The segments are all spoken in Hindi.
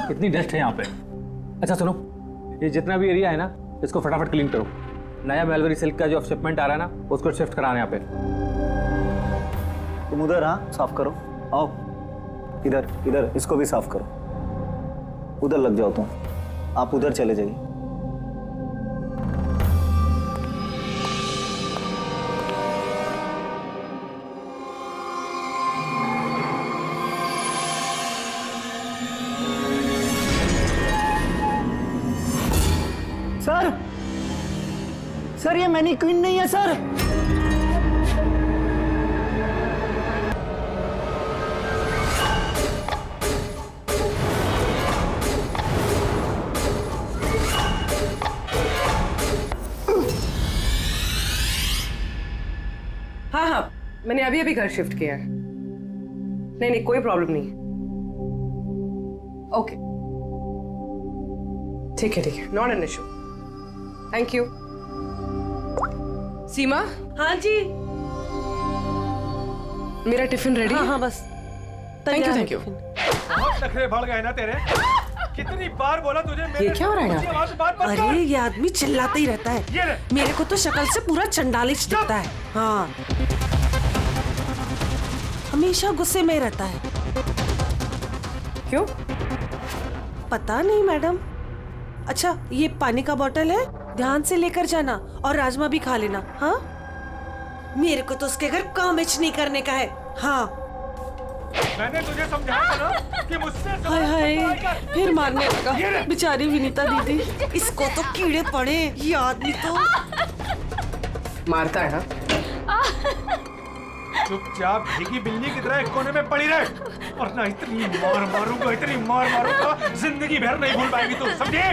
कितनी डस्ट है यहाँ पे। अच्छा सुनो, ये जितना भी एरिया है ना, इसको फटाफट क्लीन करो। नया मलबरी सिल्क का जो शिपमेंट आ रहा है ना, उसको शिफ्ट कराना यहाँ पे। तुम उधर, हाँ साफ करो। आओ इधर, इधर इसको भी साफ करो। उधर लग जाओ तुम, आप उधर चले जाइए। सर, सर ये मैनीक्वीन नहीं है सर। हाँ हाँ, मैंने अभी अभी घर शिफ्ट किया है। नहीं नहीं, कोई प्रॉब्लम नहीं है। ओके ठीक है, not an issue. Thank you. Seema. हाँ जी। मेरा टिफिन रेडी? हाँ बस। Thank you. बहुत नखरे बढ़ गए ना तेरे। कितनी बार बोला तुझे मेरे ये क्या हो रहा है यहाँ पे? अरे ये आदमी चिल्लाता ही रहता है। मेरे को तो शक्ल से पूरा चंडालिश दिखता है। हाँ, हमेशा गुस्से में रहता है। क्यों? पता नहीं मैडम। अच्छा ये पानी का बोतल है, ध्यान से लेकर जाना और राजमा भी खा लेना। हाँ, मेरे को तो उसके घर काम नहीं करने का है। हाँ मैंने तुझे समझाया था ना कि मुझसे हाय हाय, फिर मारने लगा बेचारी विनीता दीदी। इसको तो कीड़े पड़े, ये आदमी तो मारता है ना। चुपचाप भीगी बिल्ली की तरह एक कोने में पड़ी रहे, और ना इतनी मार मारूंगा जिंदगी भर नहीं भूल पाएगी तू, समझे?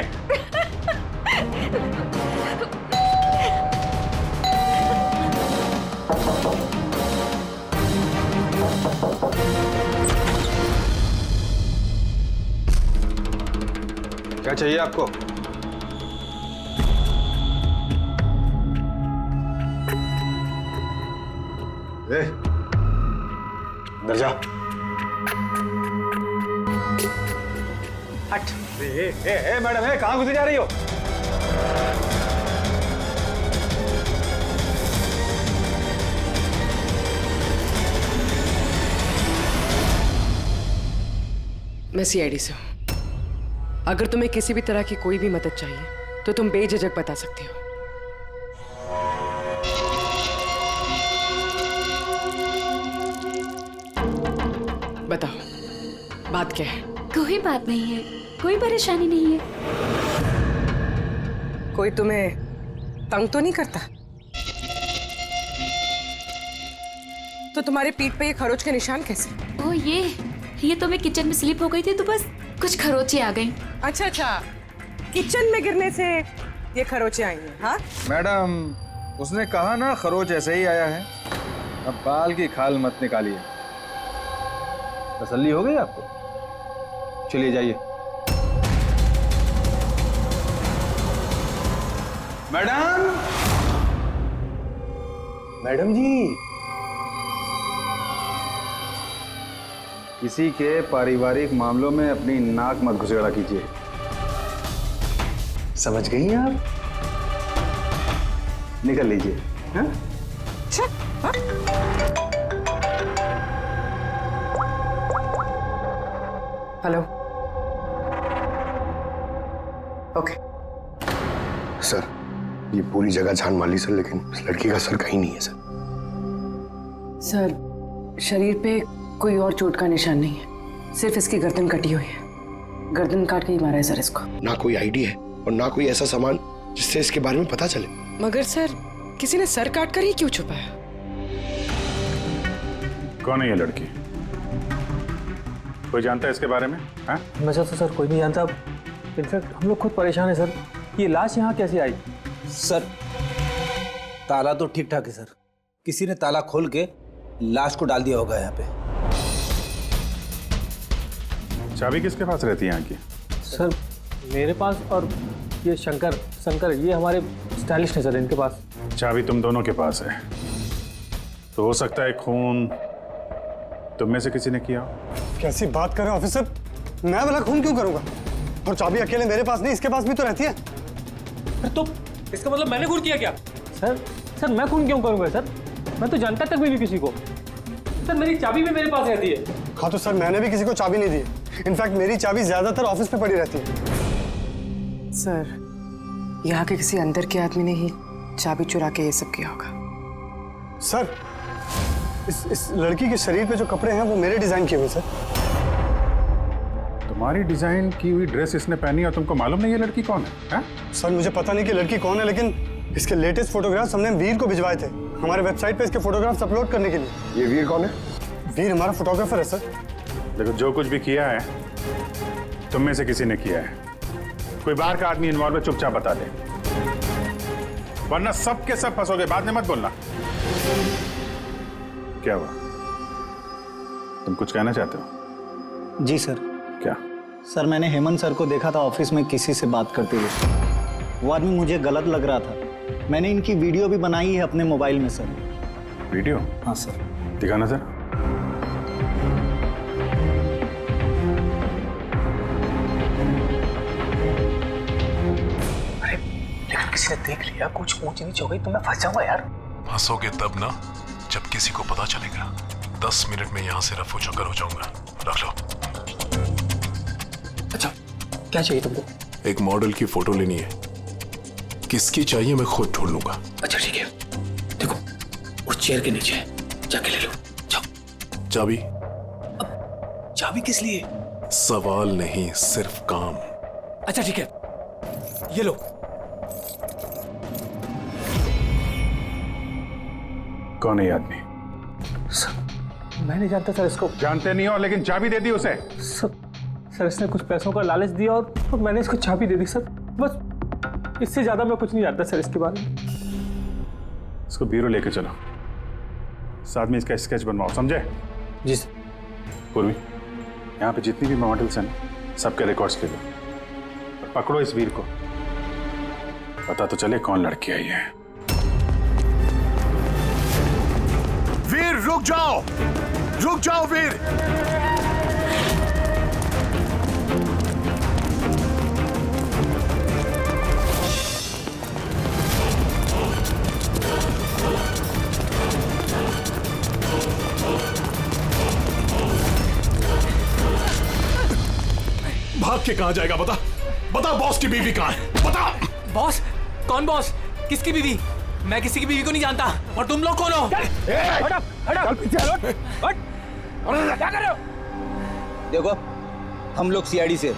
क्या चाहिए आपको? अंदर जा। हट। मैडम, कहाँ घुसी जा रही हो? मैं सीआईडी से हूँ। अगर तुम्हें किसी भी तरह की कोई भी मदद चाहिए तो तुम बेझिझक बता सकती हो। बताओ, बात क्या है? कोई बात नहीं है, कोई परेशानी नहीं है। कोई तुम्हें तंग तो नहीं करता? तो तुम्हारी पीठ पे ये खरोच के निशान कैसे? ओ ये तो मैं किचन में स्लिप हो गई थी तो बस कुछ खरोचे आ गई। अच्छा, किचन में गिरने से ये खरोचे आई हैं। हाँ मैडम, उसने कहा ना खरोच ऐसे ही आया है। अब बाल की खाल मत निकालिए। तसल्ली हो गई आपको? चलिए जाइए। मैडम जी, किसी के पारिवारिक मामलों में अपनी नाक मत घुसेड़ा कीजिए। समझ गई हैं आप? निकल लीजिए। हाँ? हेलो। ओके सर, ये पूरी जगह जान माली सर, लेकिन इस लड़की का सर कहीं नहीं है सर। सर, शरीर पे कोई और चोट का निशान नहीं है, सिर्फ इसकी गर्दन कटी हुई है। गर्दन काट के ही मारा है सर इसको। ना कोई आईडी है और ना कोई ऐसा सामान जिससे इसके बारे में पता चले। मगर सर, किसी ने सर काट कर ही क्यों छुपाया? कौन है ये लड़की? कोई जानता है इसके बारे में? हाँ? वैसे तो सर कोई नहीं जानता। इनफैक्ट हम लोग खुद परेशान है सर। ये लाश यहाँ कैसे आई? सर, ताला तो ठीक ठाक है सर। किसी ने ताला खोल के लाश को डाल दिया होगा यहाँ पे। चाबी किसके पास रहती है यहाँ की? सर मेरे पास, और ये शंकर ये हमारे स्टाइलिस्ट हैं सर, इनके पास। चाबी तुम दोनों के पास है, तो हो सकता है खून तुम में से किसी ने किया? कैसी बात कर रहे हो ऑफिसर? मैं वाला खून क्यों करूंगा? और चाबी अकेले मेरे पास नहीं, इसके पास भी तो रहती है। तो इसका मतलब मैंने खून किया क्या? सर मैं खून क्यों करूंगा सर? मैं तो जानता तक भी नहीं किसी को। सर मेरी चाबी भी मेरे पास रहती है। हाँ तो सर मैंने भी किसी को चाबी नहीं दी। इनफैक्ट मेरी चाबी ज्यादातर ऑफिस पे पड़ी रहती है। सर, यहाँ के किसी अंदर के आदमी ने ही चाबी चुरा के ये सब किया होगा। सर इस लड़की के शरीर पे जो कपड़े हैं वो मेरे डिजाइन किए हुए सर। तुम्हारी डिजाइन की हुई ड्रेस इसने पहनी और तुमको मालूम नहीं ये लड़की कौन है? सर मुझे पता नहीं कि लड़की कौन है, लेकिन इसके लेटेस्ट फोटोग्राफ्स हमने वीर को भिजवाए थे हमारे वेबसाइट पे इसके फोटोग्राफ्स अपलोड करने के लिए। ये वीर कौन है? वीर हमारा फोटोग्राफर है सर। देखो, जो कुछ भी किया है तुम में से किसी ने किया है। कोई बाहर का आदमी इन्वॉल्व है, चुपचाप बता दे, वरना सब के सब फंसोगे। बाद में मत बोलना। क्या हुआ? तुम कुछ कहना चाहते हो? जी सर। क्या? सर मैंने हेमंत सर को देखा था ऑफिस में किसी से बात करते हुए। वो आदमी मुझे गलत लग रहा था। मैंने इनकी वीडियो भी बनाई है अपने मोबाइल में सर। वीडियो? हाँ सर। दिखाना सर। अरे लेकिन किसी ने देख लिया, कुछ ऊंच नीच हो गई तो मैं फंस जाऊंगा यार। फंसोगे तब ना जब किसी को पता चलेगा। 10 मिनट में यहाँ से रफू चक्कर हो जाऊंगा। रख लो। अच्छा, क्या चाहिए तुमको? एक मॉडल की फोटो लेनी है। किसकी चाहिए मैं खुद ढूंढ लूंगा। अच्छा ठीक है, देखो उस चेयर के नीचे है, जाके ले लो। जाओ। चाबी? चाबी किस लिए? सवाल नहीं, सिर्फ काम। अच्छा ठीक है, ये लो। कौन है ये आदमी? सर मैं नहीं जानता सर इसको। जानते नहीं हो, लेकिन चाबी दे दी उसे। सर इसने कुछ पैसों का लालच दिया और मैंने इसको चाबी दे दी सर। बस इससे ज्यादा मैं कुछ नहीं जानता सर इसके बारे में। इसको ब्यूरो लेके चलो, साथ में इसका स्केच बनवाओ, समझे? जी सर। पूर्वी, यहाँ पे जितनी भी मॉडल्स हैं सबके रिकॉर्ड्स ले लो और पकड़ो इस वीर को। पता तो चले कौन लड़की आई है। वीर रुक जाओ, रुक जाओ वीर। भाग के कहां जाएगा? बता बता, बॉस की बीवी कहां है? बता। बॉस? कौन बॉस? किसकी बीवी? मैं किसी की बीवी को नहीं जानता। और तुम लोग कौन हो? देखो, हम लोग सीआईडी से।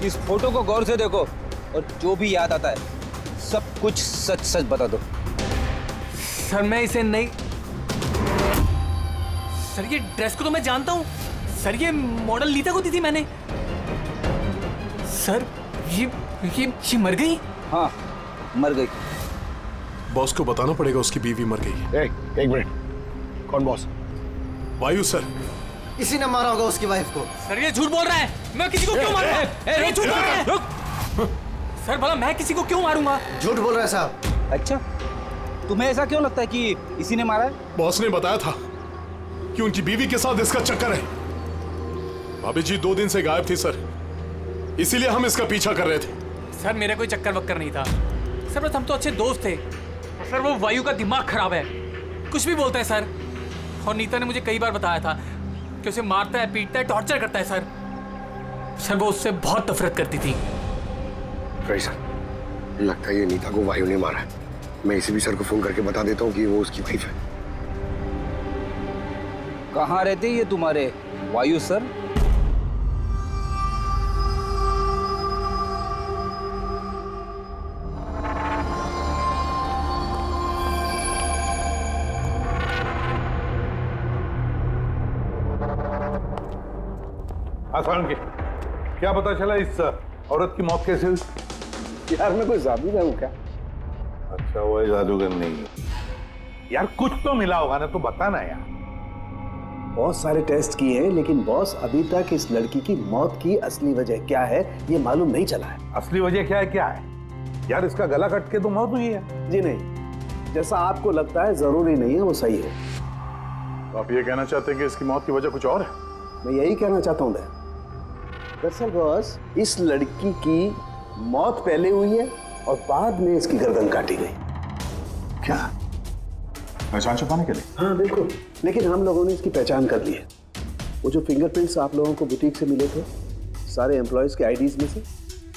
इस फोटो को गौर से देखो और जो भी याद आता है सब कुछ सच सच बता दो। सर मैं इसे नहीं। सर ये ड्रेस को तो मैं जानता हूँ। सर ये मॉडल लीता को दी थी मैंने। सर ये मर गई? हाँ मर गई। बॉस को बताना पड़ेगा उसकी बीवी मर गई। एक मिनट, कौन बॉस? वायु सर। इसी ने मारा होगा उसकी वाइफ को। सर ये झूठ बोल रहा है। मैं किसी को क्यों मारूंगा? ये झूठ बोल रहा है। सर भला मैं किसी को क्यों मारूंगा? झूठ बोल रहा है साहब। अच्छा, तुम्हें ऐसा क्यों लगता है कि इसी ने मारा है? बॉस ने बताया था कि उनकी बीवी के साथ इसका चक्कर है। भाभी जी 2 दिन से गायब थी सर, इसीलिए हम इसका पीछा कर रहे थे। सर मेरा कोई चक्कर वक्कर नहीं था सर, बस हम तो अच्छे दोस्त थे। सर वो वायु का दिमाग खराब है, कुछ भी बोलता है सर। और नीता ने मुझे कई बार बताया था कि उसे मारता है, पीटता है, टॉर्चर करता है सर। सर वो उससे बहुत नफरत करती थी। सर लगता है ये नीता को वायु ने मारा है। मैं इसी भी सर को फोन करके बता देता हूँ कि वो उसकी वाइफ है। कहाँ रहते ये तुम्हारे वायु सर? आसान के क्या पता चला इस औरत की मौत कैसे हुई? यार मैं कोई जादूगर हूँ क्या? अच्छा वो जादूगर नहीं है यार, कुछ तो मिला होगा ना, तो बता ना यार। बहुत सारे टेस्ट किए हैं लेकिन बॉस अभी तक इस लड़की की मौत की असली वजह क्या है ये मालूम नहीं चला है। असली वजह क्या है यार? इसका गला कट के तो मौत हुई है। जी नहीं, जैसा आपको लगता है जरूरी नहीं है वो सही है। तो आप ये कहना चाहते हैं कि इसकी मौत की वजह कुछ और है? मैं यही कहना चाहता हूँ दरअसल बॉस, इस लड़की की मौत पहले हुई है और बाद में इसकी गर्दन काटी गई। क्या? पहचान छुपाने के लिए? हाँ बिल्कुल, लेकिन हम लोगों ने इसकी पहचान कर ली है। वो जो फिंगरप्रिंट्स आप लोगों को बुटीक से मिले थे सारे एम्प्लॉयज के आईडीज में से,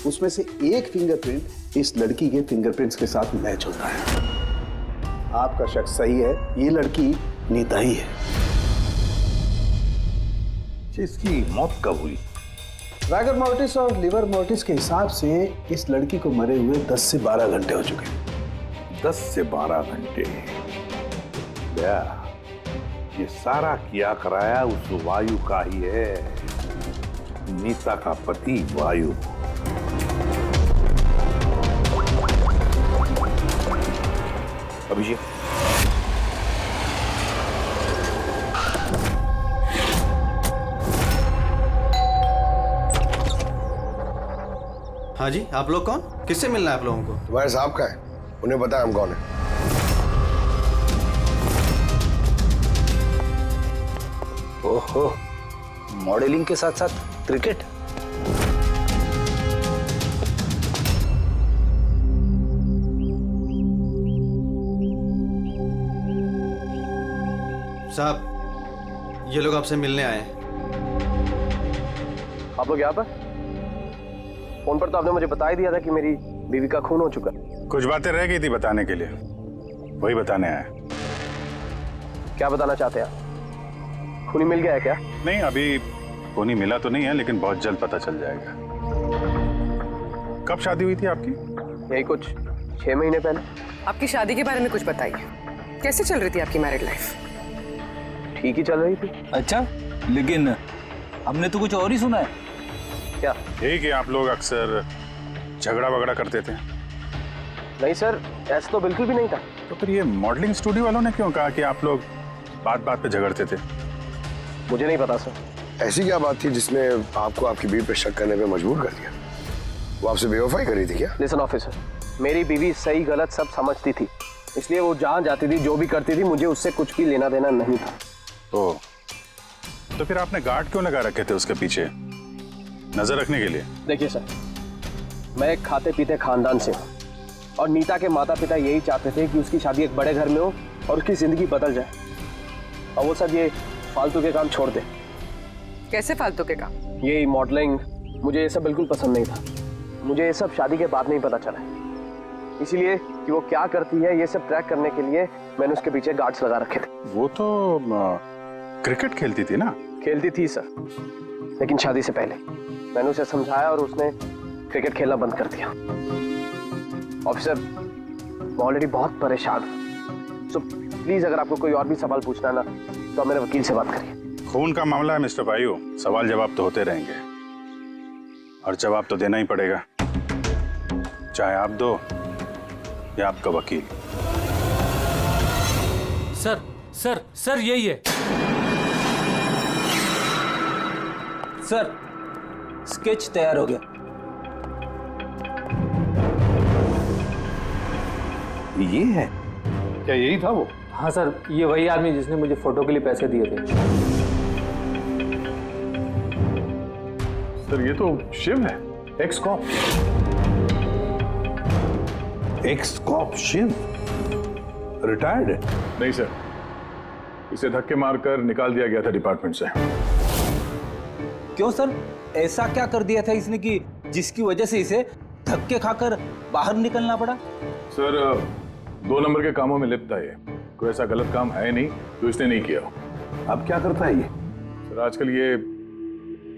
उसमें से एक फिंगरप्रिंट इस लड़की के फिंगरप्रिंट्स के साथ मैच होता है। आपका शक सही है, ये लड़की नीता ही है। इसकी मौत कब हुई? रागर मोर्टिस और लिवर मोर्टिस के हिसाब से इस लड़की को मरे हुए 10 से 12 घंटे हो चुके हैं। 10 से 12 घंटे? ये सारा किया कराया उस वायु का ही है, नीता का पति वायु। अभिषेक, हाँ जी, आप लोग कौन? किससे मिलना है आप लोगों को? तुम्हारे साहब का है, उन्हें पता है हम कौन है। ओहो, मॉडलिंग के साथ साथ क्रिकेट? साहब, ये लोग आपसे मिलने आए हैं। आप लोग यहाँ पर? फोन पर तो आपने मुझे बता ही दिया था कि मेरी बीवी का खून हो चुका। कुछ बातें रह गई थी बताने के लिए, वही बताने आया। क्या बताना चाहते हैं आप? खूनी मिल गया है क्या? नहीं, अभी खूनी मिला तो नहीं है, लेकिन बहुत जल्द पता चल जाएगा। कब शादी हुई थी आपकी? यही कुछ 6 महीने पहले। आपकी शादी के बारे में कुछ बताइए, कैसे चल रही थी आपकी मैरिड लाइफ? ठीक ही चल रही थी। अच्छा, लेकिन हमने तो कुछ और ही सुना है। क्या? यही कि आप लोग अक्सर झगड़ा वगड़ा करते थे। नहीं सर, ऐसा तो बिल्कुल भी नहीं था। तो फिर ये मॉडलिंग स्टूडियो वालों ने क्यों कहा कि आप लोग बात बात पे झगड़ते थे? मुझे नहीं पता सर। ऐसी क्या बात थी जिसने आपको आपकी बीवी पे शक करने पे मजबूर कर दिया? वो आपसे बेवफाई कर रही थी क्या? लिसन ऑफिसर, मेरी बीवी सही गलत सब समझती थी, इसलिए वो जहाँ जाती थी जो भी करती थी मुझे उससे कुछ भी लेना देना नहीं था। तो फिर आपने गार्ड क्यों लगा रखे थे उसके पीछे, नजर रखने के लिए? देखिए सर, मैं एक खाते पीते खानदान से हूँ और नीता के माता पिता यही चाहते थे कि उसकी शादी एक बड़े घर में हो और उसकी जिंदगी बदल जाए, और वो सब ये फालतू के काम छोड़ दे। कैसे फालतू के काम? यही मॉडलिंग, मुझे ये सब बिल्कुल पसंद नहीं था। मुझे ये सब शादी के बाद नहीं पता चला, इसीलिए कि वो क्या करती है ये सब ट्रैक करने के लिए मैंने उसके पीछे गार्ड्स लगा रखे थे। वो तो क्रिकेट खेलती थी ना? खेलती थी सर, लेकिन शादी से पहले मैंने उसे समझाया और उसने क्रिकेट खेलना बंद कर दिया। ऑफिसर, मैं ऑलरेडी बहुत परेशान हूँ, सो प्लीज अगर आपको कोई और भी सवाल पूछना है ना तो आप मेरे वकील से बात करिए। खून का मामला है मिस्टर वायु, सवाल जवाब तो होते रहेंगे और जवाब तो देना ही पड़ेगा, चाहे आप दो या आपका वकील। सर सर सर, यही है सर, स्केच तैयार हो गया। ये है क्या? यही था वो? हाँ सर, ये वही आदमी जिसने मुझे फोटो के लिए पैसे दिए थे। सर ये तो शिव है, ex cop. Ex cop Shiv retired है? नहीं सर, इसे धक्के मारकर निकाल दिया गया था डिपार्टमेंट से। क्यों सर, ऐसा क्या कर दिया था इसने कि जिसकी वजह से इसे धक्के खाकर बाहर निकलना पड़ा? सर 2 नंबर के कामों में लिप्त है ये, कोई ऐसा गलत काम है नहीं जो इसने नहीं किया। अब क्या करता है ये? सर आजकल ये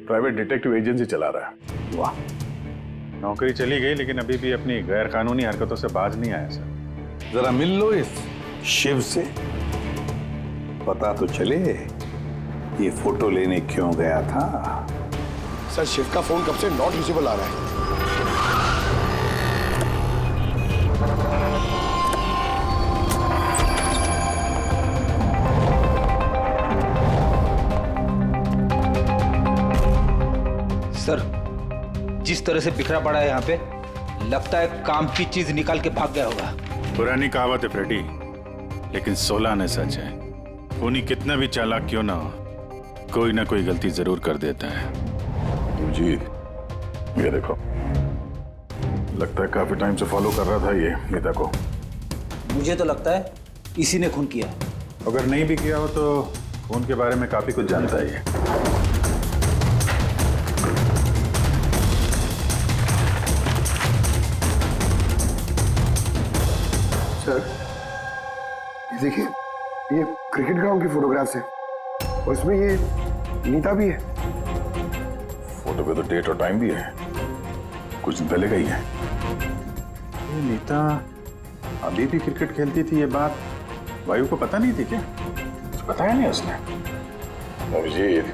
प्राइवेट डिटेक्टिव एजेंसी चला रहा है। वाह, नौकरी चली गई लेकिन अभी भी अपनी गैर कानूनी हरकतों से बाज नहीं आया सर। जरा मिल लो इस शिव से, पता तो चले ये फोटो लेने क्यों गया था। सर शिव का फोन कब से नॉट रीचेबल आ रहा है। सर, जिस तरह से बिखरा पड़ा है यहाँ पे, लगता है काम की चीज निकाल के भाग गया होगा। पुरानी कहावत है फ्रेडी, लेकिन 16 ने सच है। कोनी कितना भी चालाक क्यों ना हो, कोई ना कोई गलती जरूर कर देता है। जी ये देखो, लगता है काफी टाइम से फॉलो कर रहा था ये नीता को। मुझे तो लगता है इसी ने खून किया। अगर नहीं भी किया हो तो खून के बारे में काफी कुछ जानता है ये। सर ये देखिए, ये क्रिकेट ग्राउंड की फोटोग्राफ्स है और इसमें ये नीता भी है। फोटो पे तो डेट और टाइम भी है, कुछ दिन पहले का ही है। ये नीता अभी भी क्रिकेट खेलती थी, ये बात वायु को पता नहीं थी क्या? कुछ बताया नहीं उसने? अभिजीत,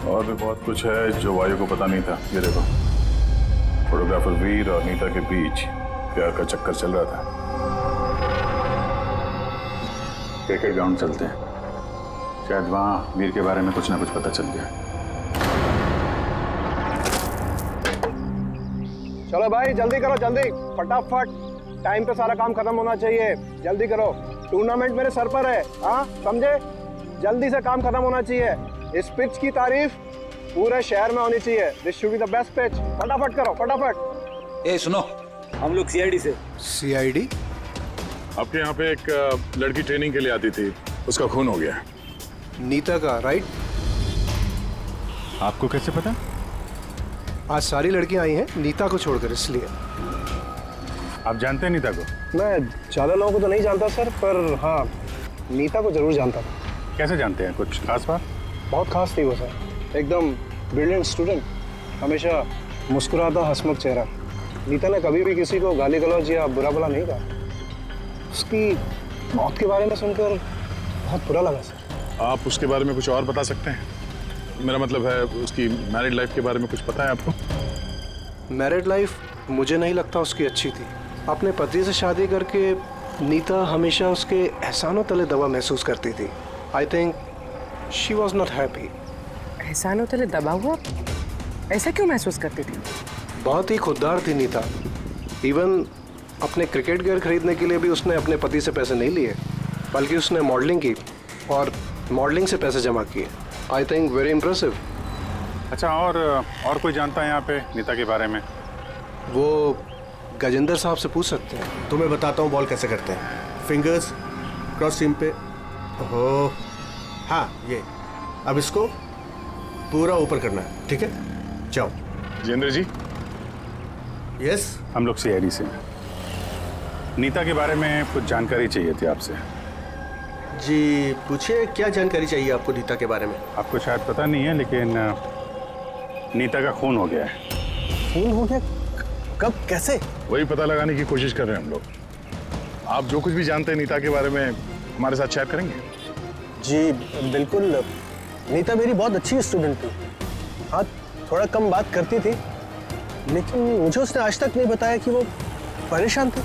और भी बहुत कुछ है जो वायु को पता नहीं था। ये देखो, फोटोग्राफर वीर और नीता के बीच प्यार का चक्कर चल रहा था। क्रिकेट ग्राउंड चलते हैं, शायद वहां वीर के बारे में कुछ ना कुछ पता चल गया। चलो भाई जल्दी करो, जल्दी फटाफट, टाइम पे सारा काम खत्म होना चाहिए। जल्दी करो, टूर्नामेंट मेरे सर पर है, हाँ समझे? जल्दी से काम खत्म होना चाहिए। इस पिच की तारीफ पूरे शहर में होनी चाहिए। This should be the best pitch. फटाफट करो, फटाफट। ए सुनो, हम लोग सीआईडी से। सीआईडी? आपके यहाँ पे एक लड़की ट्रेनिंग के लिए आती थी, उसका खून हो गया। नीता का, राइट? आपको कैसे पता? आज सारी लड़कियां आई हैं नीता को छोड़कर, इसलिए। आप जानते हैं नीता को? मैं ज्यादा लोगों को तो नहीं जानता सर, पर हाँ नीता को जरूर जानता था। कैसे जानते हैं? कुछ खास बात? बहुत खास थी वो सर, एकदम ब्रिलियंट स्टूडेंट, हमेशा मुस्कुराता हंसमुख चेहरा। नीता ने कभी भी किसी को गाली गलौज या बुरा भला नहीं कहा। उसकी मौत के बारे में सुनकर बहुत बुरा लगा सर। आप उसके बारे में कुछ और बता सकते हैं? मेरा मतलब है उसकी मैरिड लाइफ के बारे में कुछ पता है आपको? मैरिड लाइफ मुझे नहीं लगता उसकी अच्छी थी। अपने पति से शादी करके नीता हमेशा उसके एहसानों तले दबा महसूस करती थी। I think she was not happy. एहसानों तले दबा हुआ? ऐसा क्यों महसूस करती थी? बहुत ही खुददार थी नीता। इवन अपने क्रिकेट गियर खरीदने के लिए भी उसने अपने पति से पैसे नहीं लिए, बल्कि उसने मॉडलिंग की और मॉडलिंग से पैसे जमा किए। I think very impressive. अच्छा, और कोई जानता है यहाँ पे नीता के बारे में? वो गजेंद्र साहब से पूछ सकते हैं। तो मैं बताता हूँ बॉल कैसे करते हैं। फिंगर्स क्रॉस सीम पे, हो हाँ ये, अब इसको पूरा ऊपर करना है, ठीक है? जाओ। जितेंद्र जी। यस? हम लोग सीआईडी से। नीता के बारे में कुछ जानकारी चाहिए थी आपसे। जी पूछिए, क्या जानकारी चाहिए आपको नीता के बारे में? आपको शायद पता नहीं है, लेकिन नीता का खून हो गया है। खून हो गया? कब, कैसे? वही पता लगाने की कोशिश कर रहे हैं हम लोग। आप जो कुछ भी जानते हैं नीता के बारे में हमारे साथ शेयर करेंगे? जी बिल्कुल। नीता मेरी बहुत अच्छी स्टूडेंट थी। हाँ, थोड़ा कम बात करती थी, लेकिन मुझे उसने आज तक नहीं बताया कि वो परेशान थी।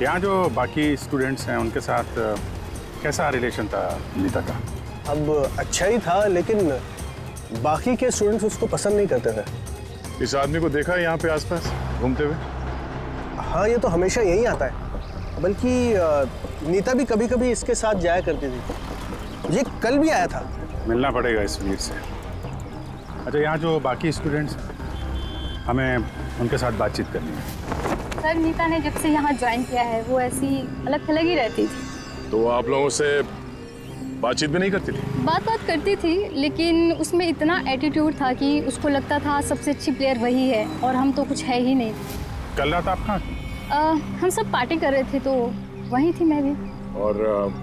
यहाँ जो बाकी स्टूडेंट्स हैं उनके साथ कैसा रिलेशन था नीता का? अब अच्छा ही था, लेकिन बाकी के स्टूडेंट्स उसको पसंद नहीं करते थे। इस आदमी को देखा है यहाँ पे आसपास घूमते हुए? हाँ, ये तो हमेशा यही आता है। बल्कि नीता भी कभी कभी इसके साथ जाया करती थी। ये कल भी आया था। मिलना पड़ेगा इस वीर से। अच्छा, यहाँ जो बाकी स्टूडेंट्स, हमें उनके साथ बातचीत करनी है। सर, नीता ने जब से यहाँ ज्वाइन किया है वो ऐसी अलग थलग ही रहती थी। तो आप लोगों से बातचीत भी नहीं करती थी? बात करती थी, लेकिन उसमें इतना एटीट्यूड था कि उसको लगता था सबसे अच्छी प्लेयर वही है और हम तो कुछ है ही नहीं। कल रात आप कहाँ थी? हम सब पार्टी कर रहे थे तो वहीं थी मैं भी। और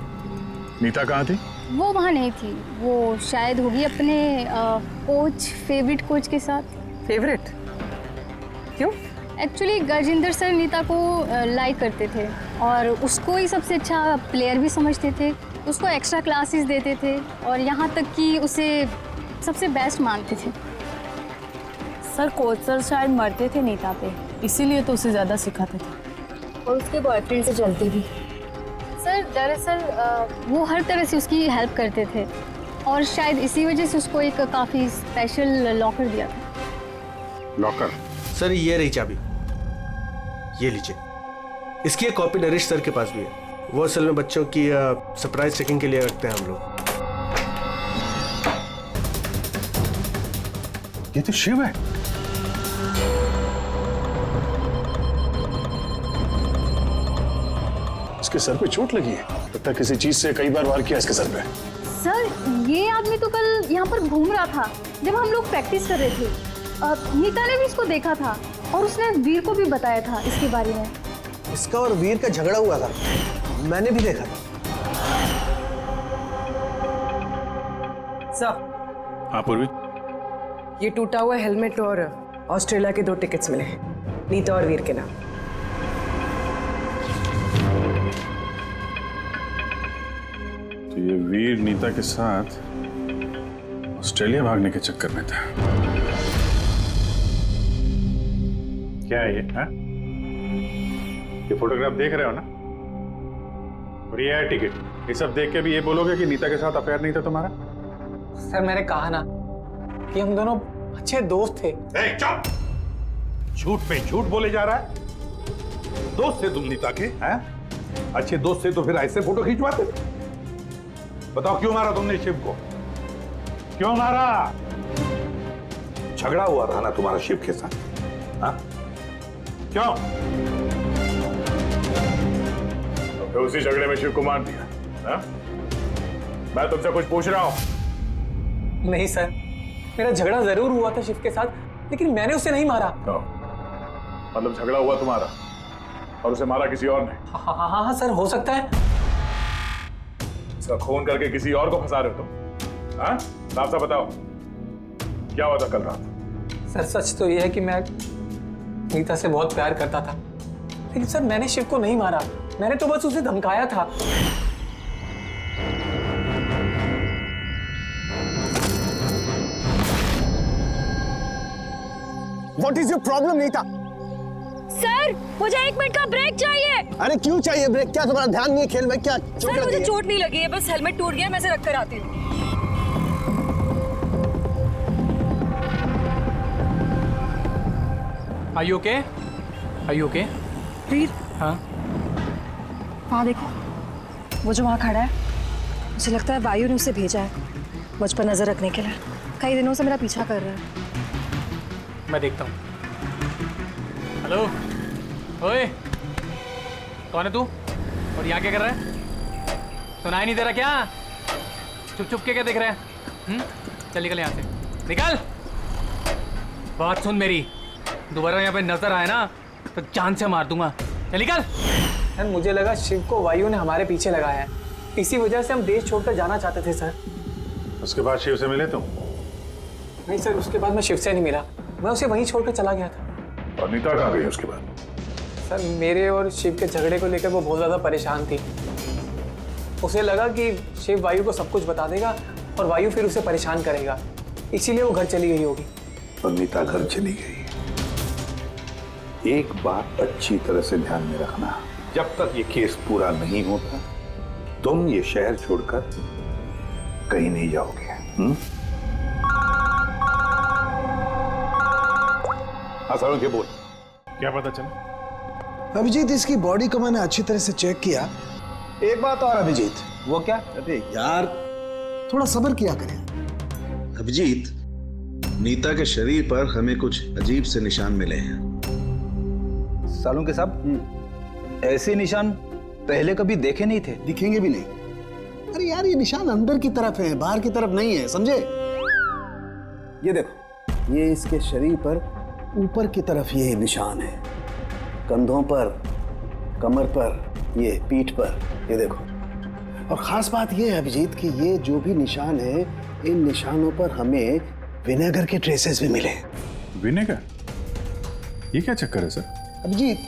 नीता कहाँ थी? वो वहाँ नहीं थी, वो शायद होगी अपने कोच, फेवरेट कोच के साथ। फेवरेट? क्यों? एक्चुअली गजेंद्र सर नीता को लाइक करते थे और उसको ही सबसे अच्छा प्लेयर भी समझते थे। उसको एक्स्ट्रा क्लासेस देते थे और यहाँ तक कि उसे सबसे बेस्ट मानते थे। सर, कोच सर शायद मरते थे नीता पे, इसीलिए तो उसे ज़्यादा सिखाते थे। और उसके बॉयफ्रेंड से चलती भी। सर, दरअसल वो हर तरह से उसकी हेल्प करते थे और शायद इसी वजह से उसको एक काफ़ी स्पेशल लॉकर दिया था। लॉकर? सर, ये रही चाबी, ये लीजिए। इसकी एक कॉपी नरेश सर के पास भी है। वो असल में बच्चों की सरप्राइज चेकिंग के लिए रखते हैं हम लोग। ये तो शिव है। इसके सर पे चोट लगी है, लगता है किसी चीज से कई बार वार किया इसके सर पे। सर ये आदमी तो कल यहाँ पर घूम रहा था जब हम लोग प्रैक्टिस कर रहे थे। नीता ने भी इसको देखा था और उसने वीर को भी बताया था इसके बारे में। इसका और वीर का झगड़ा हुआ था, मैंने भी देखा था। सर, हाँ पूर्वी, ये टूटा हुआ हेलमेट और ऑस्ट्रेलिया के 2 टिकट्स मिले हैं नीता और वीर के नाम। तो ये वीर नीता के साथ ऑस्ट्रेलिया भागने के चक्कर में था। क्या है ये? हा? ये फोटोग्राफ देख रहे हो ना? और ये है टिकट। ये सब देख के भी ये बोलोगे कि नीता के साथ अफेयर नहीं था तुम्हारा? सर मैंने कहा ना कि हम दोनों अच्छे दोस्त थे। चुप! झूठ पे झूठ बोले जा रहा है। दोस्त थे तुम नीता के? हैं? अच्छे दोस्त थे तो फिर ऐसे फोटो खिंचवाते? बताओ क्यों मारा तुमने शिव को? क्यों मारा? झगड़ा हुआ था ना तुम्हारा शिव के साथ? हाँ? क्यों? तो उसी झगड़े में शिव को मार दिया। हाँ? मैं तुमसे कुछ पूछ रहा हूं। नहीं सर, मेरा झगड़ा जरूर हुआ था शिव के साथ, लेकिन मैंने उसे नहीं मारा। मतलब झगड़ा हुआ तुम्हारा और उसे मारा किसी और ने? हाँ सर, हो सकता है। इसका खून करके किसी और को फंसा रहे हो तुम? हाँ? साफ साफ बताओ, क्या हुआ था कल रात? सर सच तो यह है कि मैं नीता से बहुत प्यार करता था, लेकिन सर मैंने शिव को नहीं मारा, मैंने तो बस उसे धमकाया था। What is your problem, Nita? Sir, मुझे 1 मिनट का ब्रेक चाहिए। अरे क्यों चाहिए ब्रेक? क्या तुम्हारा ध्यान नहीं है खेल में? क्या चोट सर, मुझे लगी है? चोट नहीं लगी है, बस हेलमेट टूट गया, मैं इसे रख कर आती हूँ। Are you okay? Are you okay? वीर, हाँ? वहाँ देखो, वो जो वहाँ खड़ा है, मुझे लगता है वायु ने उसे भेजा है मुझ पर नजर रखने के लिए। कई दिनों से मेरा पीछा कर रहा है। मैं देखता हूँ। हेलो, ओए, कौन है तू? और यहाँ क्या कर रहा है? सुनाई नहीं दे रहा क्या? चुप चुप के क्या देख रहे हैं? चल निकल यहाँ से, निकल। बात सुन मेरी, दोबारा यहाँ पे नजर आए ना तो जान से मार दूंगा। चल निकल। सर मुझे लगा शिव को वायु ने हमारे पीछे लगाया है, इसी वजह से हम देश छोड़कर जाना चाहते थे सर। उसके बाद शिव से मिले तुम? नहीं सर, उसके बाद मैं शिव से नहीं मिला, मैं उसे वहीं छोड़कर चला गया था। और नीता कहाँ गई उसके बाद? सर मेरे और शिव के झगड़े को लेकर वो बहुत ज़्यादा परेशान थी। उसे लगा कि शिव वायु को सब कुछ बता देगा और वायु फिर उसे परेशान करेगा, इसीलिए वो घर चली गई होगी। और नीता घर चली गई। एक बात अच्छी तरह से ध्यान में रखना, जब तक ये केस पूरा नहीं होता तुम ये शहर छोड़कर कहीं नहीं जाओगे। हाँ के बोल, क्या पता चला? अभिजीत, इसकी बॉडी को मैंने अच्छी तरह से चेक किया। एक बात और अभिजीत। वो क्या? अरे यार, थोड़ा सब्र किया करें। अभिजीत, नीता के शरीर पर हमें कुछ अजीब से निशान मिले हैं। सालों के साहब, ऐसे निशान पहले कभी देखे नहीं थे। दिखेंगे भी नहीं। अरे यार, ये निशान अंदर की तरफ है, बाहर की तरफ नहीं है, समझे? ये देखो, ये इसके शरीर पर ऊपर की तरफ ये निशान है, कंधों पर, कमर पर, ये पीठ पर, ये देखो। और खास बात ये है अभिजीत कि ये जो भी निशान है, इन निशानों पर हमें विनेगर के ट्रेसेस भी मिले। विनेगर? ये क्या चक्कर है सर? अभिजीत,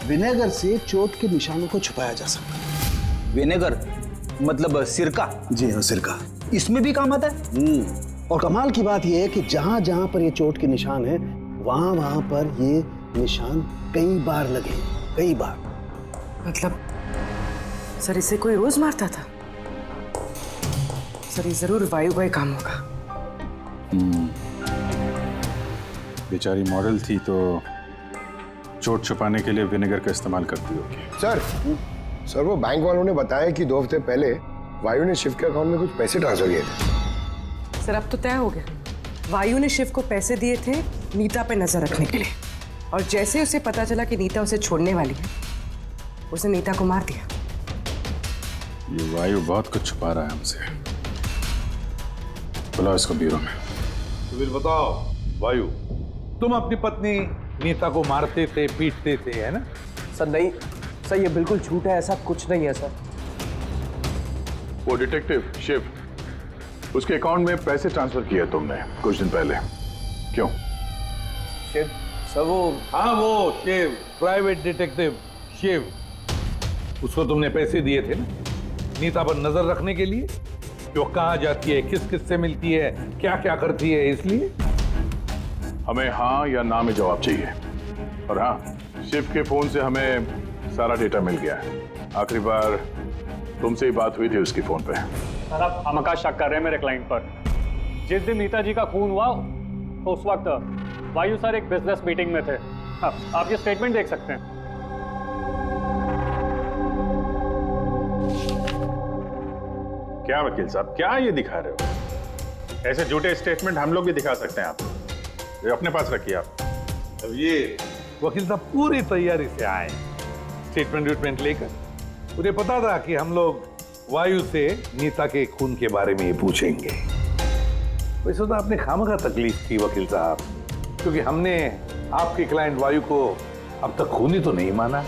विनेगर से चोट के निशानों को छुपाया जा सकता है। विनेगर मतलब सिरका? जी हाँ, सिरका। इसमें भी काम आता है। और कमाल की बात यह है कि जहां जहां पर ये चोट के निशान है, वहां वहां पर ये निशान कई बार लगे, कई बार। मतलब सर इसे कोई रोज मारता था? सर ये जरूर वायु का ही काम होगा। बेचारी मॉडल थी तो चोट छुपाने के लिए विनेगर का इस्तेमाल करती होगी। सर, सर वो बैंक वालों ने बताया कि 2 हफ्ते पहले वायु ने शिव के अकाउंट में कुछ पैसे ट्रांसफर किए थे। सर अब तो तय हो गया, वायु ने शिव को पैसे दिए थे नीता पे नजर रखने के लिए, और जैसे उसे पता चला कि नीता उसे छोड़ने वाली है, उसने नीता को मार दिया। ये वायु बहुत कुछ छुपा रहा है हमसे। बुलाओ इसको ब्यूरो में। तो फिर बताओ वायु, तुम अपनी पत्नी नीता को मारते थे, पीटते थे, है ना? सर नहीं सर, ये बिल्कुल झूठ है, ऐसा कुछ नहीं है सर। वो डिटेक्टिव शिव, उसके अकाउंट में पैसे ट्रांसफर किए तुमने कुछ दिन पहले, क्यों? शिव सर वो, हाँ वो शिव, प्राइवेट डिटेक्टिव शिव, उसको तुमने पैसे दिए थे ना नीता पर नजर रखने के लिए कि वो कहाँ जाती है, किस किस से मिलती है, क्या क्या करती है, इसलिए हमें हाँ या ना में जवाब चाहिए। और हाँ, शिव के फोन से हमें सारा डेटा मिल गया है। आखिरी बार तुमसे ही बात हुई थी उसकी फोन पे। सर आप हमका शक कर रहे हैं मेरे क्लाइंट पर। जिस दिन नीता जी का खून हुआ तो उस वक्त वायु सर एक बिजनेस मीटिंग में थे। आप ये स्टेटमेंट देख सकते हैं। क्या वकील साहब, क्या ये दिखा रहे हो? ऐसे झूठे स्टेटमेंट हम लोग भी दिखा सकते हैं आपको, ये अपने पास रखिए आप। अब ये वकील साहब पूरी तैयारी से आए स्टेटमेंट लेकर। उन्हें पता था कि हम लोग वायु से नीता के खून के बारे में पूछेंगे। वैसे तो आपने खामखा तकलीफ की वकील साहब, क्योंकि हमने आपके क्लाइंट वायु को अब तक खूनी तो नहीं माना।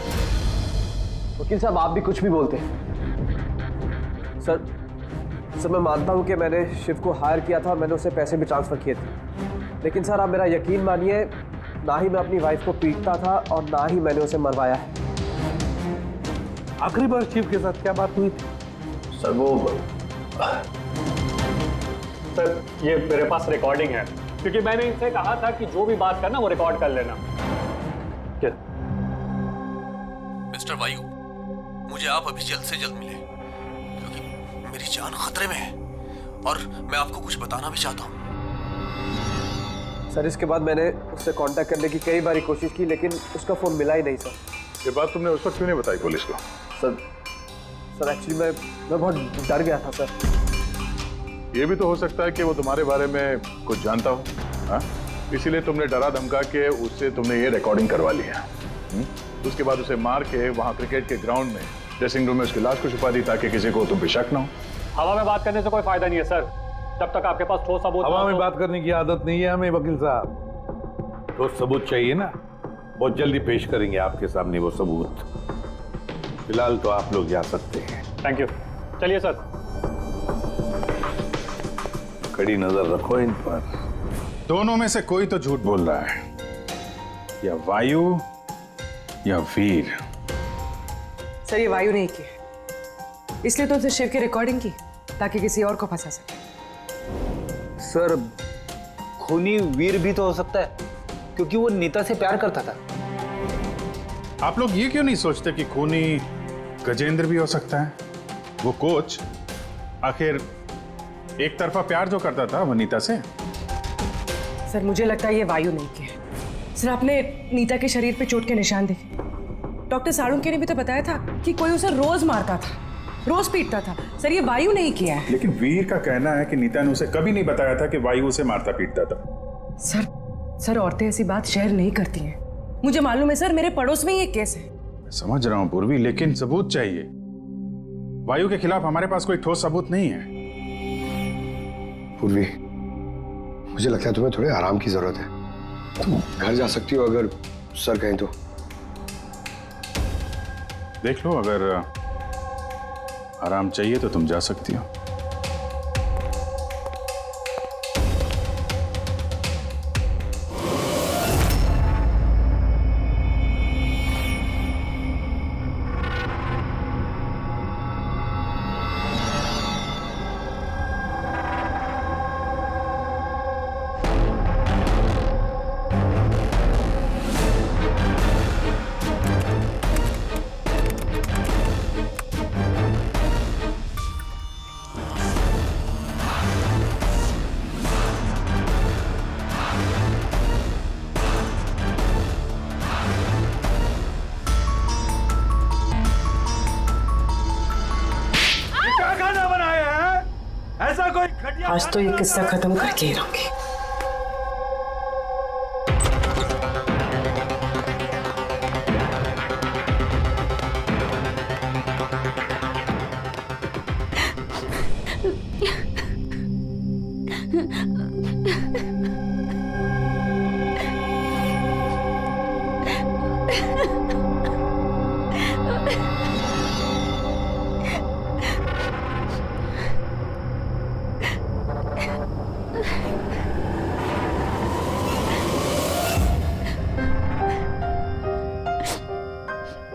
वकील साहब आप भी कुछ भी बोलते हैं। सर मैं मानता हूं कि मैंने शिव को हायर किया था और मैंने उसे पैसे भी ट्रांसफर किए थे, लेकिन सर आप मेरा यकीन मानिए, ना ही मैं अपनी वाइफ को पीटता था और ना ही मैंने उसे मरवाया है। आखिरी बार शिव के साथ क्या बात हुई थी? सर वो, सर ये मेरे पास रिकॉर्डिंग है, क्योंकि मैंने इनसे कहा था कि जो भी बात करना वो रिकॉर्ड कर लेना। क्या? मिस्टर वायु, मुझे आप अभी जल्द से जल्द मिले, क्योंकि मेरी जान खतरे में है और मैं आपको कुछ बताना भी चाहता हूँ। सर इसके बाद मैंने उससे कांटेक्ट करने की कई बार कोशिश की, लेकिन उसका फोन मिला ही नहीं सर। ये बात तुमने उस वक्त क्यों नहीं बताई पुलिस को? सर एक्चुअली मैं बहुत डर गया था सर। ये भी तो हो सकता है कि वो तुम्हारे बारे में कुछ जानता हो, हाँ? इसीलिए तुमने डरा धमका के उससे तुमने ये रिकॉर्डिंग करवा लिया। उसके बाद उसे मार के वहाँ क्रिकेट के ग्राउंड में ड्रेसिंग रूम में उसकी लाश को छुपा दी, ताकि किसी को तुम पे शक ना हो। हवा में बात करने से कोई फायदा नहीं है सर, जब तक आपके पास ठोस सबूत। हवा में बात करने की आदत नहीं है हमें वकील साहब, ठोस सबूत चाहिए ना, बहुत जल्दी पेश करेंगे आपके सामने वो सबूत। फिलहाल तो आप लोग जा सकते हैं। थैंक यू, चलिए सर। कड़ी नजर रखो इन पर। दोनों में से कोई तो झूठ बोल रहा है, या वायु या वीर। सर ये वायु नहीं की, इसलिए तो उसने शिव की रिकॉर्डिंग की ताकि किसी और को फंसा सके। सर खूनी वीर भी तो हो सकता है, क्योंकि वो नीता से प्यार करता था। आप लोग ये क्यों नहीं सोचते कि खूनी गजेंद्र भी हो सकता है? वो कोच आखिर एक तरफा प्यार जो करता था वो नीता से। सर मुझे लगता है ये वायु नहीं की है। सर आपने नीता के शरीर पे चोट के निशान देखे, डॉक्टर साळुंखे ने भी तो बताया था कि कोई उसे रोज मारता था, रोज पीटता था। सर ये वायु नहीं किया है। लेकिन वीर का कहना है कि नीता ने उसे कभी नहीं बताया था कि वायु उसे मारता पीटता था। सर औरतें ऐसी बात शेयर नहीं करती हैं। मुझे मालूम है सर, मेरे पड़ोस में ही एक केस है। मैं समझ रहा हूं पूर्वी, लेकिन सबूत चाहिए। वायु के खिलाफ हमारे पास कोई ठोस सबूत नहीं है। पूर्वी, मुझे लगता है तुम्हें थोड़े आराम की जरूरत है। तुम घर जा सकती हो अगर सर कहें तो। देख लो, अगर आराम चाहिए तो तुम जा सकती हो। आज तो ये किस्सा खत्म करके ही रहूंगी।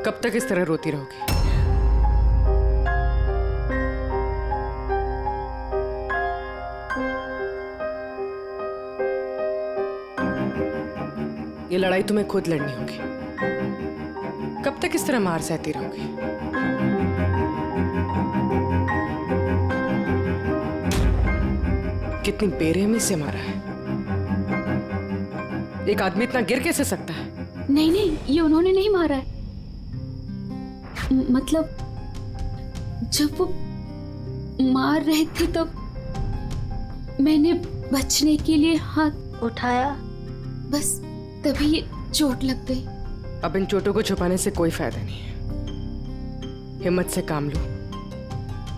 कब तक इस तरह रोती रहोगी? ये लड़ाई तुम्हें खुद लड़नी होगी। कब तक इस तरह मार सहती रहोगी? कितनी बेरहमी से मारा है। एक आदमी इतना गिर कैसे सकता है? नहीं नहीं, ये उन्होंने नहीं मारा है। मतलब जब वो मार रहे थे तब मैंने बचने के लिए हाथ उठाया, बस तभी ये चोट लग गई। अब इन चोटों को छुपाने से कोई फायदा नहीं है। हिम्मत से काम लो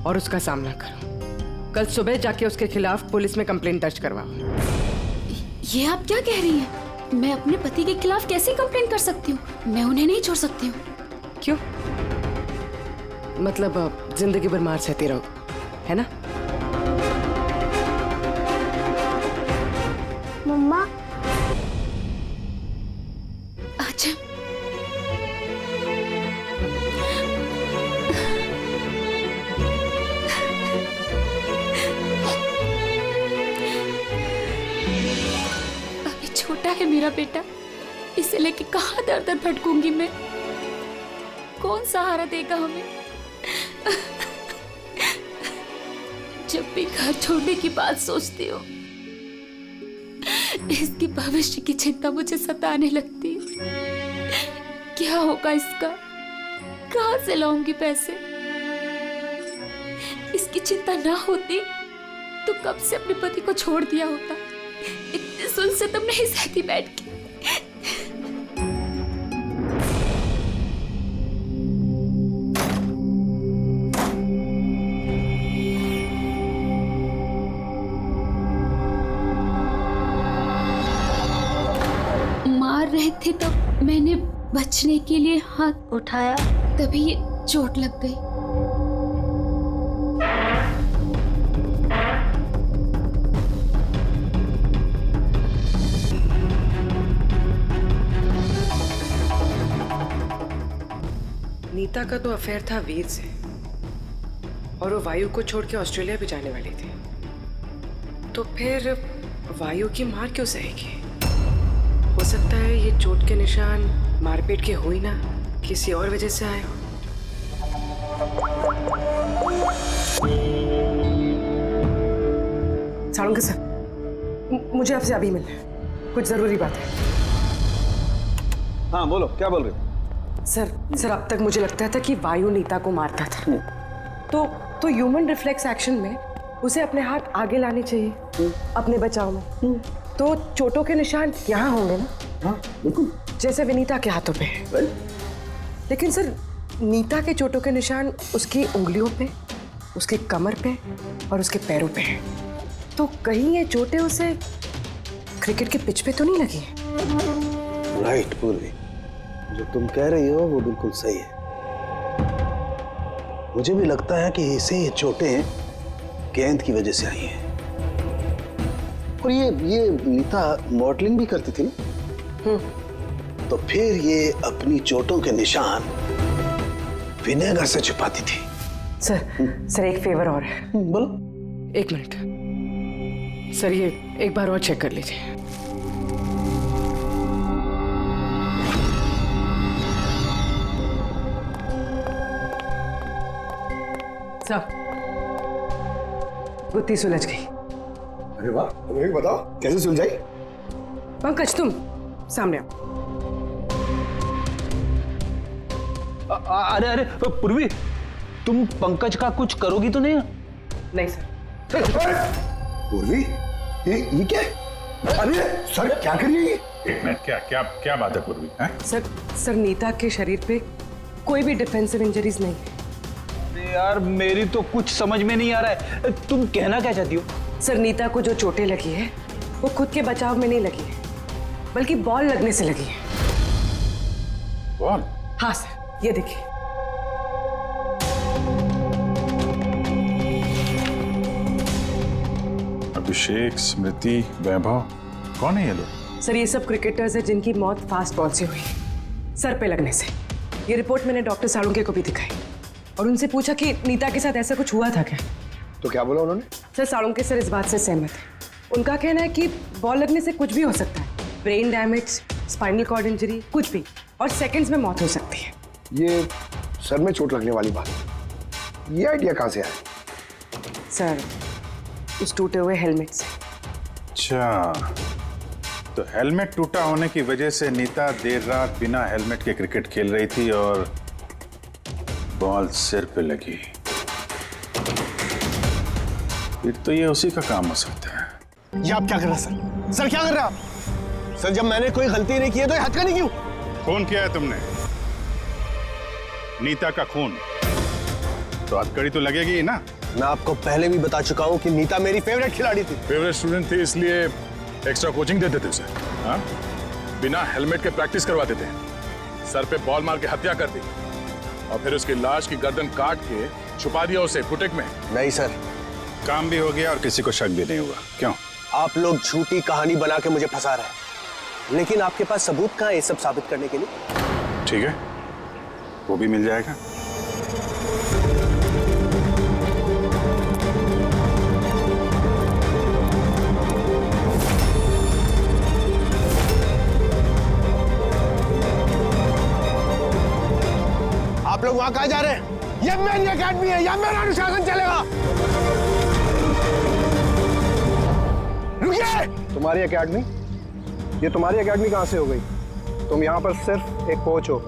और उसका सामना करो। कल सुबह जाके उसके खिलाफ पुलिस में कंप्लेंट दर्ज करवाओ। ये आप क्या कह रही हैं? मैं अपने पति के खिलाफ कैसे कंप्लेंट कर सकती हूँ? मैं उन्हें नहीं छोड़ सकती हूँ। क्यों? मतलब जिंदगी भर मार सहती रहो, है ना? मम्मा अच्छा, अभी छोटा है मेरा बेटा, इसे लेके कहाँ दर दर भटकूंगी मैं? कौन सहारा देगा हमें? जब भी घर छोड़ने की बात सोचती हूँ, इसकी भविष्य की चिंता मुझे सताने लगती है। क्या होगा इसका? कहाँ से लाऊंगी पैसे? इसकी चिंता ना होती तो कब से अपने पति को छोड़ दिया होता। इतने सुन से तुम नहीं सहती बैठ के। रहे थे तो मैंने बचने के लिए हाथ उठाया, तभी ये चोट लग गई। नीता का तो अफेयर था वीर से और वो वायु को छोड़ के ऑस्ट्रेलिया भी जाने वाली थी। तो फिर वायु की मार क्यों सहेगी? हो सकता है ये चोट के निशान मारपीट के हो ही ना, किसी और वजह से आए हो। साळुंके सर, मुझे आपसे अभी मिलना है, कुछ जरूरी बात है। हाँ बोलो, क्या बोल रहे हो? सर अब तक मुझे लगता था कि वायु नीता को मारता था, तो ह्यूमन रिफ्लेक्स एक्शन में उसे अपने हाथ आगे लाने चाहिए अपने बचाव में। तो चोटों के निशान यहाँ होंगे ना? हाँ बिल्कुल, जैसे विनीता के हाथों पे है। लेकिन सर नीता के चोटों के निशान उसकी उंगलियों पे, उसके कमर पे और उसके पैरों पे है। तो कहीं ये चोटें उसे क्रिकेट के पिच पे तो नहीं लगी है? राइट पूर्वी, जो तुम कह रही हो वो बिल्कुल सही है। मुझे भी लगता है कि इसे ये चोटें गेंद की वजह से आई हैं। और ये नीता मॉडलिंग भी करती थी ना, तो फिर ये अपनी चोटों के निशान विनेगर से छुपाती थी। सर एक फेवर और है। बोलो। एक मिनट सर, ये एक बार और चेक कर लीजिए। सब गुत्ती सुलझ गई। अरे वाह, तुम्हें भी बताओ कैसे सुलझाई? पंकज तुम सामने आओ। अरे अरे पूर्वी, तुम पंकज का कुछ करोगी तो नहीं? नहीं सर। पूर्वी, ये क्या है? अरे सर क्या कर रही है? एक मिनट, क्या क्या क्या बात है पूर्वी? सर नीता के शरीर पे कोई भी डिफेंसिव इंजरीज नहीं है। यार मेरी तो कुछ समझ में नहीं आ रहा है, तुम कहना क्या चाहती हो? सर नीता को जो चोटें लगी है वो खुद के बचाव में नहीं लगी है, बल्कि बॉल लगने से लगी है। बॉल? हाँ सर, ये देखिए। अभिषेक, स्मृति, वैभव, कौन है ये लोग? सर ये सब क्रिकेटर्स हैं जिनकी मौत फास्ट बॉल से हुई, सर पे लगने से। ये रिपोर्ट मैंने डॉक्टर साळुंके को भी दिखाई और उनसे पूछा कि नीता के साथ ऐसा कुछ हुआ था क्या। तो क्या बोला उन्होंने? सर साळुंके सर इस बात से सहमत है। उनका कहना है कि बॉल लगने से कुछ भी हो सकता है, brain damage, spinal cord injury, कुछ भी, और सेकंड्स में मौत हो सकती है। ये सर में चोट लगने वाली बात, ये आइडिया कहाँ से आया? सर उस टूटे हुए हेलमेट से। अच्छा, तो हेलमेट टूटा होने की वजह से नीता देर रात बिना हेलमेट के क्रिकेट खेल रही थी और बॉल सिर पे लगी। फिर तो ये उसी का काम हो सकता है। ये आप क्या कर रहे हैं सर? सर क्या कर रहे हैं आप? सर जब मैंने कोई गलती नहीं की है तो ये हथकड़ी क्यों? खून किया है तुमने, नीता का खून, तो हथकड़ी तो लगेगी ही ना। मैं आपको पहले भी बता चुका हूँ कि नीता मेरी फेवरेट खिलाड़ी थी। फेवरेट स्टूडेंट थी इसलिए एक्स्ट्रा कोचिंग देते थे उसे, हाँ? बिना हेलमेट के प्रैक्टिस करवाते थे, सर पे बॉल मार के हत्या कर दी और फिर उसकी लाश की गर्दन काट के छुपा दिया उसे फुटेक में। नहीं सर, काम भी हो गया और किसी को शक भी नहीं हुआ। क्यों? आप लोग झूठी कहानी बना के मुझे फंसा रहे हैं, लेकिन आपके पास सबूत कहाँ है ये सब साबित करने के लिए? ठीक है, वो भी मिल जाएगा। आप लोग वहां कहाँ जा रहे हैं? ये मेरी एकेडमी है, यहाँ मेरा अनुशासन चलेगा। रुकिए! तुम्हारी एकेडमी? ये तुम्हारी एकेडमी कहाँ से हो गई? तुम यहाँ पर सिर्फ एक कोच हो।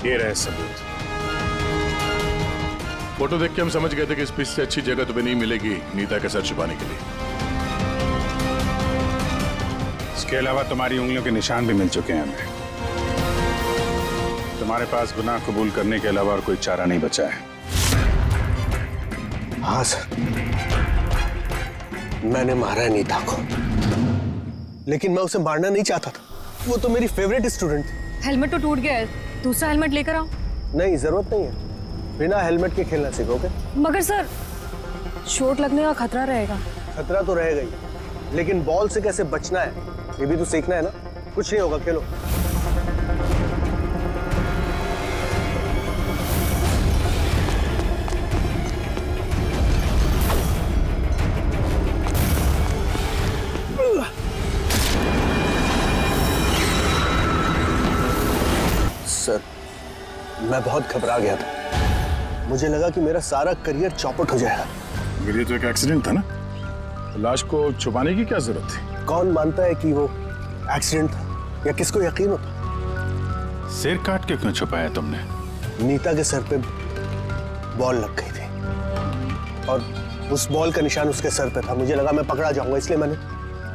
ये रहे सबूत। फोटो देख के हम समझ गए थे कि इस पिच से अच्छी जगह तुम्हें नहीं मिलेगी नीता का सर छुपाने के लिए। इसके अलावा तुम्हारी उंगलियों के निशान भी मिल चुके हैं हमें। तुम्हारे पास गुनाह कबूल करने के अलावा और कोई चारा नहीं बचा है। हाँ सर, मैंने मारा है नीता को, लेकिन मैं उसे मारना नहीं चाहता था। वो तो मेरी फेवरेट स्टूडेंट थी। हेलमेट तो टूट गया है, दूसरा हेलमेट लेकर आओ। नहीं, जरूरत नहीं है, बिना हेलमेट के खेलना सीखोगे। मगर सर चोट लगने का खतरा रहेगा। खतरा तो रहेगा ही, लेकिन बॉल से कैसे बचना है ये भी तो सीखना है ना। कुछ नहीं होगा, खेलो। सर मैं बहुत घबरा गया था, मुझे लगा कि मेरा सारा करियर चौपट हो जाएगा। मगर ये तो एक एक्सीडेंट था ना, लाश को छुपाने की क्या जरूरत थी? कौन मानता है कि वो एक्सीडेंट था, या किसको यकीन होता? सिर काट के क्यों छुपाया तुमने? नीता के सर पे बॉल लग गई थी और उस बॉल का निशान उसके सर पे था। मुझे लगा मैं पकड़ा जाऊंगा, इसलिए मैंने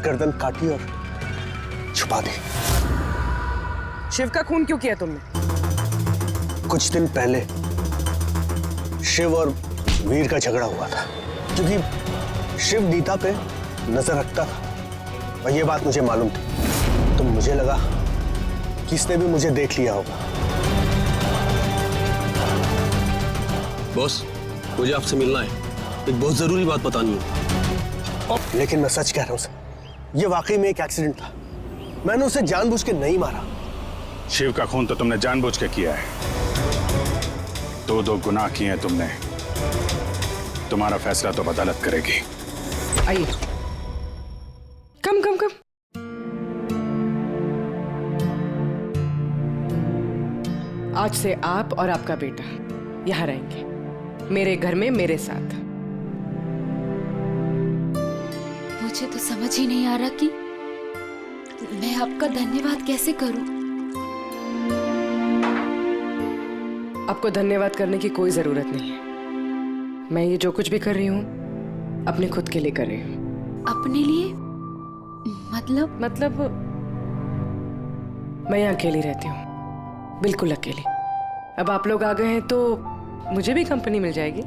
गर्दन काटी और छुपा दी। शिव का खून क्यों किया तुमने? कुछ दिन पहले शिव और वीर का झगड़ा हुआ था, क्योंकि शिव नीता पे नजर रखता था और ये बात मुझे मालूम थी, तो मुझे लगा कि इसने भी मुझे देख लिया होगा। बॉस, मुझे आपसे मिलना है, एक बहुत जरूरी बात बतानी है। लेकिन मैं सच कह रहा हूं सर, ये वाकई में एक एक्सीडेंट था। मैंने उसे जानबूझ के नहीं मारा। शिव का खून तो तुमने जानबूझ के किया है। दो गुनाह किए हैं तुमने। तुम्हारा फैसला तो अदालत करेगी। आइए। आज से आप और आपका बेटा यहाँ रहेंगे, मेरे घर में मेरे साथ। मुझे तो समझ ही नहीं आ रहा कि मैं आपका धन्यवाद कैसे करूं। आपको धन्यवाद करने की कोई जरूरत नहीं है। मैं ये जो कुछ भी कर रही हूँ अपने खुद के लिए कर रही हूँ। अपने लिए? मतलब मैं यहाँ अकेली रहती हूँ, बिल्कुल अकेली। अब आप लोग आ गए हैं तो मुझे भी कंपनी मिल जाएगी।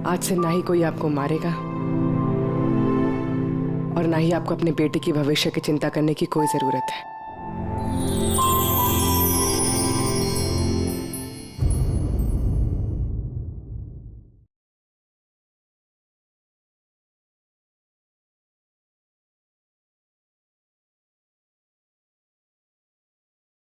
आज से ना ही कोई आपको मारेगा और ना ही आपको अपने बेटे की भविष्य की चिंता करने की कोई जरूरत है।